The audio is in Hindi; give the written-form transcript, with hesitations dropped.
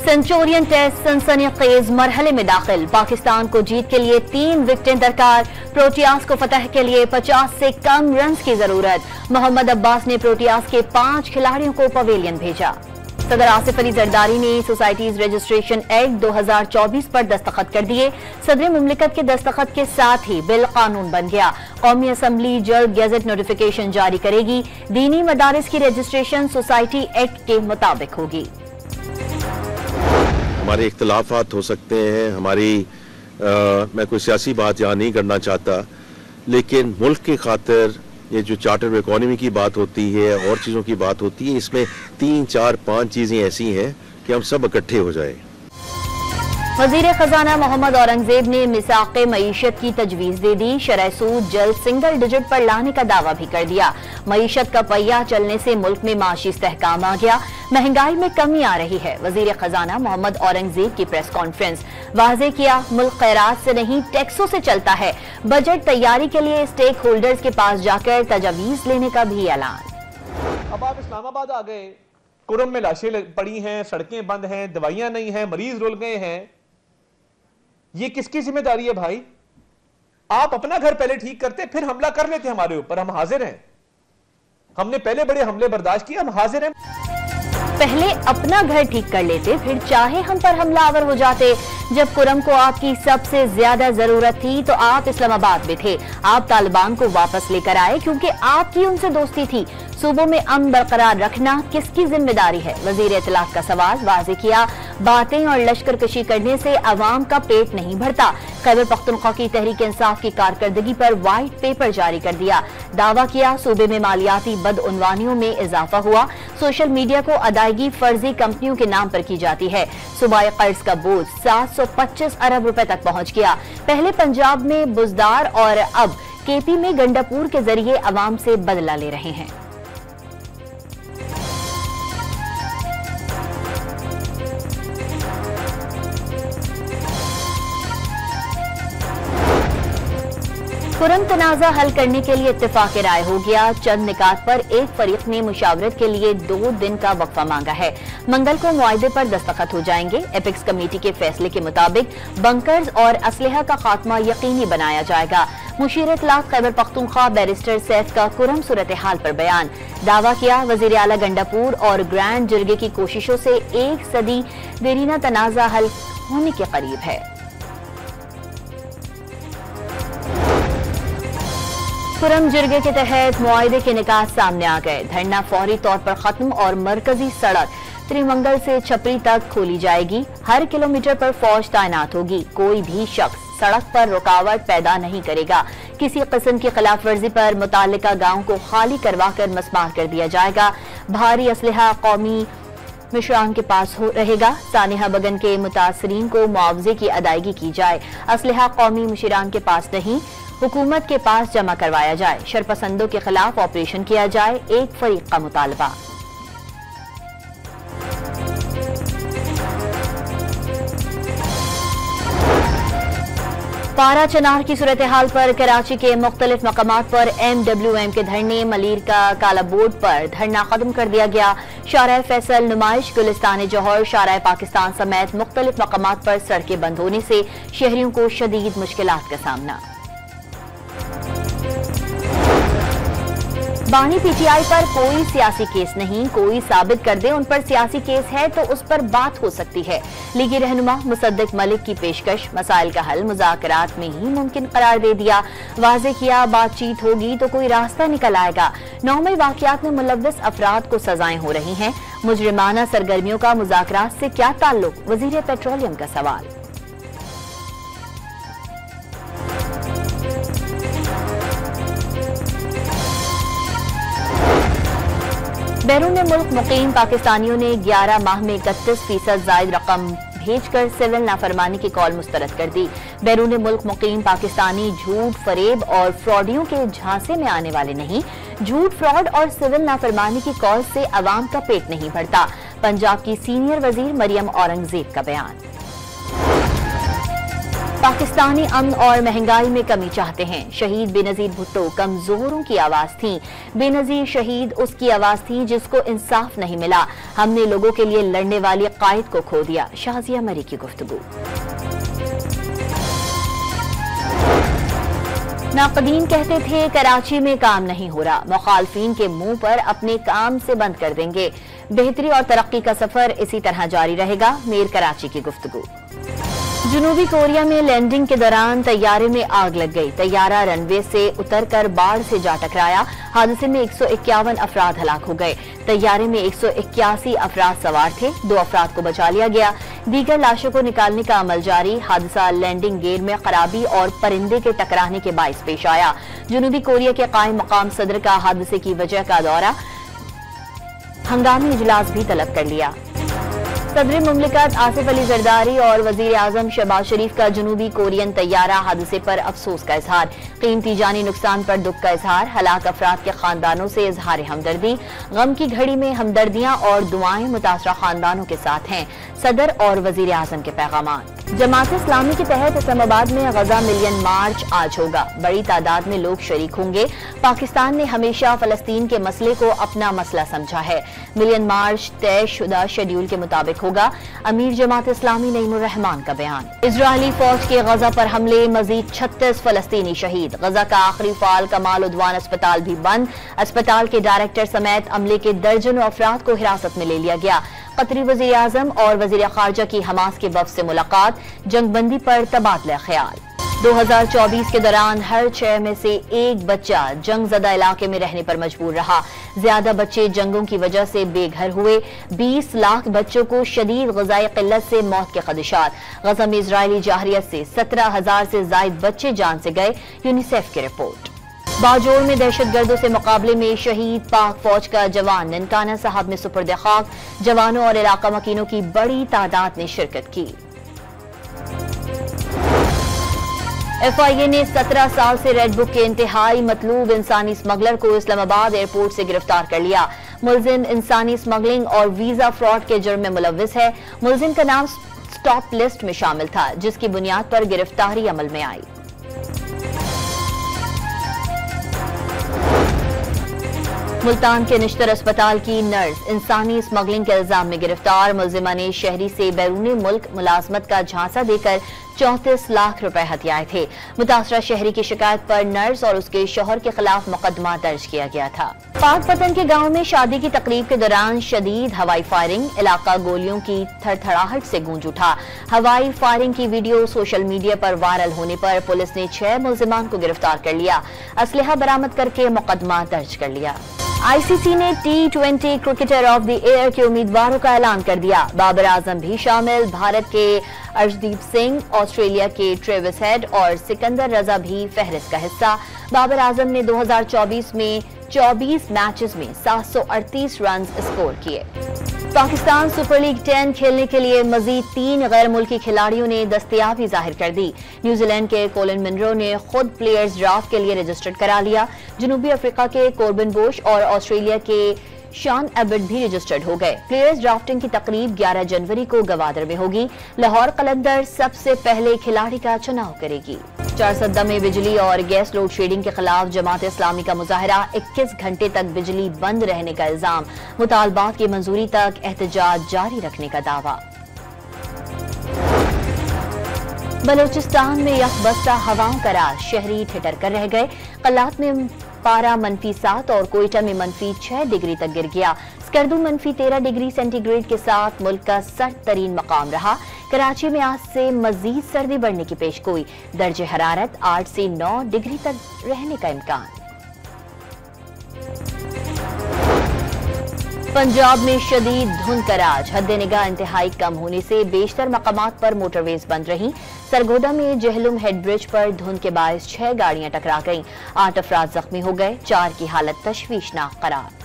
सेंचुरियन टेस्ट सनसनीखेज मरहले में दाखिल। पाकिस्तान को जीत के लिए 3 विकेटें दरकार। प्रोटियास को फतह के लिए 50 से कम रन की जरूरत। मोहम्मद अब्बास ने प्रोटियास के 5 खिलाड़ियों को पवेलियन भेजा। सदर आसिफ अली जरदारी ने सोसाइटीज रजिस्ट्रेशन एक्ट 2024 पर दस्तखत कर दिए। सदर मुमलिकत के दस्तखत के साथ ही बिल कानून बन गया। कौमी असम्बली जल्द गैजेट नोटिफिकेशन जारी करेगी। दीनी मदारिस की रजिस्ट्रेशन सोसाइटी एक्ट के मुताबिक होगी। हमारे इख्तलाफात हो सकते हैं, मैं कोई सियासी बात यहाँ नहीं करना चाहता, लेकिन मुल्क की खातिर ये जो चार्टर ऑफ इकोनॉमी की बात होती है और चीज़ों की बात होती है, इसमें 3, 4, 5 चीज़ें ऐसी हैं कि हम सब इकट्ठे हो जाएं। वजीर खजाना मोहम्मद औरंगजेब ने मिसाक़े मईशत की तजवीज़ दे दी। शरह सूद जल्द सिंगल डिजिट पर लाने का दावा भी कर दिया। मईशत का पहिया चलने से मुल्क में माशी इस्तेहकाम आ गया। महंगाई में कमी आ रही है। वजीर खजाना मोहम्मद औरंगजेब की प्रेस कॉन्फ्रेंस। वाज़े किया, मुल्क खैरात से नहीं टैक्सों से चलता है। बजट तैयारी के लिए स्टेक होल्डर्स के पास जाकर तजवीज़ लेने का भी ऐलान। अब आप इस्लामाबाद आ गए, कुरम में लाशें पड़ी हैं, सड़कें बंद हैं, दवाइयां नहीं हैं, मरीज रुल गए हैं। ये किसकी जिम्मेदारी है भाई? आप अपना घर पहले ठीक करते, फिर हमला कर लेते हमारे ऊपर। हम हाजिर हैं, हमने पहले बड़े हमले बर्दाश्त किए, हम हाजिर हैं। पहले अपना घर ठीक कर लेते, फिर चाहे हम पर हमलावर हो जाते। जब कुरम को आपकी सबसे ज्यादा जरूरत थी तो आप इस्लामाबाद में थे। आप तालिबान को वापस लेकर आए क्योंकि आपकी उनसे दोस्ती थी। सूबों में अमन बरकरार रखना किसकी जिम्मेदारी है? वजीर इत्तलाफ का सवाल। वाज़े किया, बातें और लश्कर कशी करने से अवाम का पेट नहीं भरता। खैबर पख्तूनख्वा की तहरीक इंसाफ की कारकर्दगी पर व्हाइट पेपर जारी कर दिया। दावा किया, सूबे में मालियाती बदउनवानियों में इजाफा हुआ। सोशल मीडिया को अदायगी फर्जी कंपनियों के नाम पर की जाती है। सूबाई कर्ज का बोझ 725 अरब रुपए तक पहुंच गया। पहले पंजाब में बुजदार और अब केपी में गंडापुर के जरिए अवाम से बदला ले रहे हैं। कुरम तनाज़ा हल करने के लिए इत्तेफाक राय हो गया। चंद निकात पर एक फरीक ने मुशावरत के लिए 2 दिन का वक्फा मांगा है। मंगल को मुआहदे पर दस्तखत हो जाएंगे। एपिक्स कमेटी के फैसले के मुताबिक बंकर्स और असलहा का खात्मा यकीनी बनाया जाएगा। मुशीर इत्तलाफ खैबर पख्तूनख्वा बैरिस्टर सैफ का कुरम सूरत हाल पर बयान। दावा किया, वजीर आला गंडापुर और ग्रैंड जिरगे की कोशिशों से 1 सदी देरीना तनाज़ा हल होने के करीब है। कुरम जिरगे के तहत मुआहदे के निकात सामने आ गए। धरना फौरी तौर पर खत्म और मरकजी सड़क त्रिमंगल से छपरी तक खोली जाएगी। हर किलोमीटर पर फौज तैनात होगी। कोई भी शख्स सड़क पर रुकावट पैदा नहीं करेगा। किसी किस्म की खिलाफ वर्जी पर मुताल्लिका गांव को खाली करवा कर मस्मार कर दिया जाएगा। भारी असलहा कौमी मिशरान के पास रहेगा। सानिहा बगन के मुतासरीन को मुआवजे की अदायगी की जाए। असलहा कौमी मिशरान के पास नहीं, हुकूमत के पास जमा करवाया जाए। शरपसंदों के खिलाफ ऑपरेशन किया जाए। एक फरीक का मुतालबा। पारा चनार की सूरत हाल पर कराची के मुख्तलिफ मकामात पर MWM के धरने। मलीर का काला बोर्ड पर धरना खत्म कर दिया गया। शाराए फैसल, नुमाइश, गुलिस्तान जौहर, शाराए पाकिस्तान समेत मुख्तलिफ मकामात पर सड़कें बंद होने से शहरियों को शदीद मुश्किलात का सामना। बानी PTI पर कोई सियासी केस नहीं। कोई साबित कर दे उन पर सियासी केस है तो उस पर बात हो सकती है। लीगी रहनुमा मुसद्दिक मलिक की पेशकश। मसाइल का हल मुज़ाकरात में ही मुमकिन करार दे दिया। वाज़े किया, बातचीत होगी तो कोई रास्ता निकल आएगा। नौमी वाक़यात में मुलव्वस अफराद को सजाएं हो रही हैं। मुजरिमाना सरगर्मियों का मुज़ाकरात से क्या ताल्लुक? वज़ीर पेट्रोलियम का सवाल। बैरून मुल्क मुकीम पाकिस्तानियों ने 11 माह में 31% जायद रकम भेजकर सिविल नाफरमानी की कॉल मुस्तरद कर दी। बैरून मुल्क मुकीम पाकिस्तानी झूठ, फरेब और फ्रॉडियों के झांसे में आने वाले नहीं। झूठ, फ्रॉड और सिविल नाफरमानी की कॉल से अवाम का पेट नहीं भरता। पंजाब की सीनियर वजीर मरियम औरंगजेब का बयान। पाकिस्तानी अमन और महंगाई में कमी चाहते हैं। शहीद बेनजीर भुट्टो कमजोरों की आवाज थी। बेनजीर शहीद उसकी आवाज थी जिसको इंसाफ नहीं मिला। हमने लोगों के लिए लड़ने वाली कायद को खो दिया। शाजिया मरी की गुफ्तगू। नाक़दीन कहते थे कराची में काम नहीं हो रहा, मुखालफीन के मुंह पर अपने काम से बंद कर देंगे। बेहतरी और तरक्की का सफर इसी तरह जारी रहेगा। मीर कराची की गुफ्तगू। जनूबी कोरिया में लैंडिंग के दौरान तैयारे में आग लग गई। तैयारा रनवे से उतरकर बाढ़ से जा टकराया। हादसे में 151 अफराद हलाक हो गए। तैयारे में 181 अफराद सवार थे। 2 अफराद को बचा लिया गया। दीगर लाशों को निकालने का अमल जारी। हादसा लैंडिंग गेयर में खराबी और परिंदे के टकराने के बाइस पेश आया। जनूबी कोरिया के कायम मकाम सदर का हादसे की वजह का दौरा, हंगामी इजलास भी तलब कर लिया। सदर मुमलिकत आसिफ अली जरदारी और वजीर आजम शहबाज शरीफ का जनूबी कोरियन तैयारा हादसे पर अफसोस का इजहार। कीमती जानी नुकसान पर दुख का इजहार। हलाक अफराद के खानदानों से इजहार हमदर्दी। गम की घड़ी में हमदर्दियां और दुआएं मुतासरा खानदानों के साथ हैं। सदर और वजीर आजम के पैगाम। जमात इस्लामी के तहत इस्लामाबाद में गजा मिलियन मार्च आज होगा। बड़ी तादाद में लोग शरीक होंगे। पाकिस्तान ने हमेशा फलस्तीन के मसले को अपना मसला समझा है। मिलियन मार्च तय शुदा शेड्यूल के मुताबिक होगा। अमीर जमात इस्लामी नईमुर रहमान का बयान। इजरायली फौज के गजा पर हमले, मजीद 36 फलस्तीनी शहीद। गजा का आखिरी फाल कमाल उद्वान अस्पताल भी बंद। अस्पताल के डायरेक्टर समेत अमले के दर्जनों अफराद को हिरासत में ले लिया गया। कतरी वजीर आजम और वजीर खारजा की हमास के वफ्द से मुलाकात। जंगबंदी पर तबादला ख्याल। 2024 के दौरान हर 6 में से 1 बच्चा जंगजदा इलाके में रहने पर मजबूर रहा। ज्यादा बच्चे जंगों की वजह से बेघर हुए। 20 लाख बच्चों को शदीद ग़िज़ाई क़िल्लत से मौत के खदशात। गज़ा में इजरायली जाहरियत से 17,000 से जायद बच्चे जान से गए। यूनिसेफ की रिपोर्ट। बाजोर में दहशतगर्दों से मुकाबले में शहीद पाक फौज का जवान ननकाना साहब में सुपुर्द खाक। जवानों और इलाका मकीनों की बड़ी तादाद ने शिरकत की। FIA ने 17 साल से रेड बुक के इंतहाई मतलूब इंसानी स्मगलर को इस्लामाबाद एयरपोर्ट से गिरफ्तार कर लिया। मुलजिम इंसानी स्मगलिंग और वीजा फ्रॉड के जुर्म में मुलव्विस है। मुलजिम का नाम स्टॉप लिस्ट में शामिल था, जिसकी बुनियाद पर गिरफ्तारी अमल में आई। मुल्तान के निश्तर अस्पताल की नर्स इंसानी स्मगलिंग के इल्जाम में गिरफ्तार। मुलजिमा ने शहरी से बैरूनी मुल्क मुलाजमत का झांसा देकर 34 लाख रुपए हथियाए थे। मुतासरा शहरी की शिकायत पर नर्स और उसके शौहर के खिलाफ मुकदमा दर्ज किया गया था। पाक पतन के गांव में शादी की तकरीब के दौरान शदीद हवाई फायरिंग। इलाका गोलियों की थरथराहट से गूंज उठा। हवाई फायरिंग की वीडियो सोशल मीडिया पर वायरल होने पर पुलिस ने 6 मुलजिमान को गिरफ्तार कर लिया। असलहा बरामद करके मुकदमा दर्ज कर लिया। ICC ने T20 cricketer of the year के उम्मीदवारों का ऐलान कर दिया। बाबर आजम भी शामिल। भारत के अर्शदीप सिंह, ऑस्ट्रेलिया के ट्रेविस हेड और सिकंदर रजा भी फहरिस्त का हिस्सा। बाबर आजम ने 2024 में 24 मैचेस में 738 रन स्कोर किए। पाकिस्तान सुपर लीग 10 खेलने के लिए मजीद 3 गैर मुल्की खिलाड़ियों ने दस्तयाबी जाहिर कर दी। न्यूजीलैंड के कोलिन मिनरो ने खुद प्लेयर्स ड्राफ्ट के लिए रजिस्टर्ड करा लिया। जनूबी अफ्रीका के कोर्बिन बोश और ऑस्ट्रेलिया के शॉन एबर्ट भी रजिस्टर्ड हो गए। प्लेयर्स ड्राफ्टिंग की तकरीब 11 जनवरी को गवादर में होगी। लाहौर कलंदर सबसे पहले खिलाड़ी का चुनाव करेगी। चारसद्दा में बिजली और गैस लोड शेडिंग के खिलाफ जमात इस्लामी का मुजाहरा। 21 घंटे तक बिजली बंद रहने का इल्जाम। मुतालबात की मंजूरी तक एहतजाज जारी रखने का दावा। बलोचिस्तान में यकबस्ता हवाओं का राज। शहरी ठिठर कर रह गए। कलात में पारा -7 और कोयटा में -6 डिग्री तक गिर गया। स्कर्दू -13 डिग्री सेंटीग्रेड के साथ मुल्क का सर्द तरीन मकाम रहा। कराची में आज से मजीद सर्दी बढ़ने की पेशगोई। दर्जे हरारत 8 से 9 डिग्री तक रहने का इम्कान। पंजाब में शदीद धुंध का राज। हद निगाह इंतहाई कम होने से बेशतर मकामात पर मोटरवेज बंद रहीं। सरगोदा में जहलुम हेड ब्रिज पर धुंध के बायस 6 गाड़ियां टकरा गईं। 8 अफराद जख्मी हो गए। 4 की हालत तशवीशनाक करार।